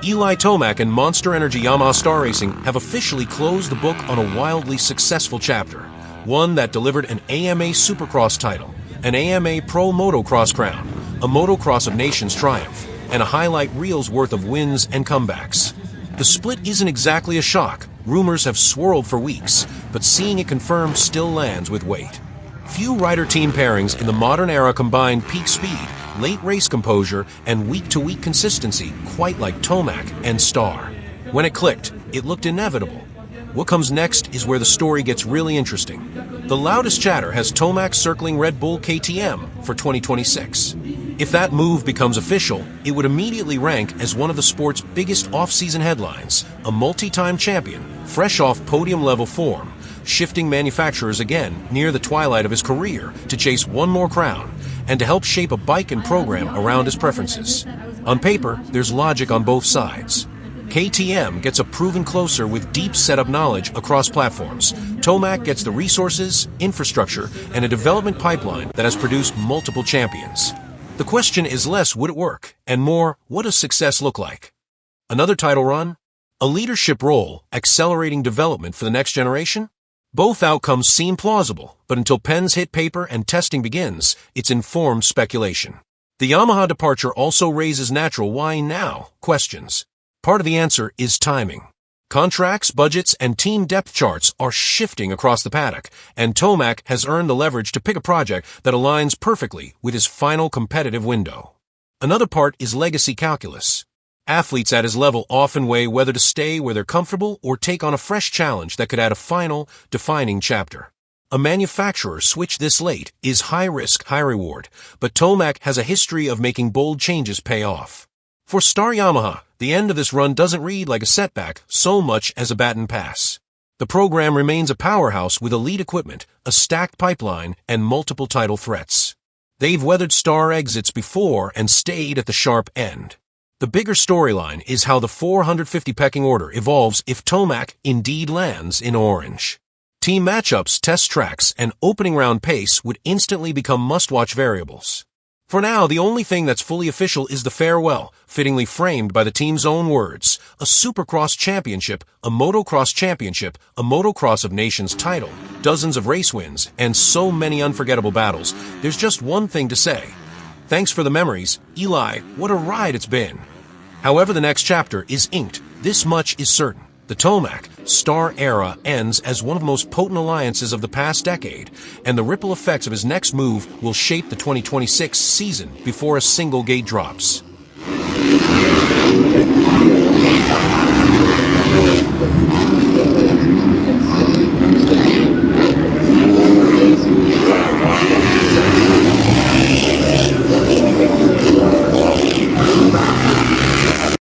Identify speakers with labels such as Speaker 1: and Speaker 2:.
Speaker 1: Eli Tomac and Monsterenergy Yamaha Star Racing have officially closed the book on a wildly successful chapter, one that delivered an AMA Supercross title, an AMA Pro Motocross crown, a Motocross of Nations triumph, and a highlight reel's worth of wins and comebacks. The split isn't exactly a shock. Rumors have swirled for weeks, but seeing it confirmed still lands with weight. Few rider-team pairings in the modern era combine peak speed, late race composure, and week-to-week consistency quite like Tomac and Star. When it clicked, it looked inevitable. What comes next is where the story gets really interesting. The loudest chatter has Tomac circling Redbull KTM for 2026. If that move becomes official, it would immediately rank as one of the sport's biggest off-season headlines, a multi-time champion, fresh off podium-level form, shifting manufacturers again near the twilight of his career to chase one more crown and to help shape a bike and program around his preferences. On paper, there's logic on both sides. KTM gets a proven closer with deep setup knowledge across platforms. Tomac gets the resources, infrastructure, and a development pipeline that has produced multiple champions. The question is less would it work, and more what does success look like? Another title run? A leadership role, accelerating development for the next generation? Both outcomes seem plausible, but until pens hit paper and testing begins, it's informed speculation. The Yamaha departure also raises natural why now questions. Part of the answer is timing. Contracts, budgets, and team depth charts are shifting across the paddock, and Tomac has earned the leverage to pick a project that aligns perfectly with his final competitive window. Another part is legacy calculus. Athletes at his level often weigh whether to stay where they're comfortable or take on a fresh challenge that could add a final, defining chapter. A manufacturer switch this late is high risk, high reward, but Tomac has a history of making bold changes pay off. For Star Yamaha, the end of this run doesn't read like a setback so much as a baton pass. The program remains a powerhouse with elite equipment, a stacked pipeline, and multiple title threats. They've weathered Star exits before and stayed at the sharp end. The bigger storyline is how the 450 pecking order evolves if Tomac indeed lands in orange. Team matchups, test tracks, and opening round pace would instantly become must-watch variables. For now, the only thing that's fully official is the farewell, fittingly framed by the team's own words: a Supercross championship, a motocross championship, a motocross of nations title, dozens of race wins, and so many unforgettable battles. There's just one thing to say. Thanks for the memories, Eli, what a ride it's been. However the next chapter is inked, this much is certain. The Tomac Star era ends as one of the most potent alliances of the past decade, and the ripple effects of his next move will shape the 2026 season before a single gate drops.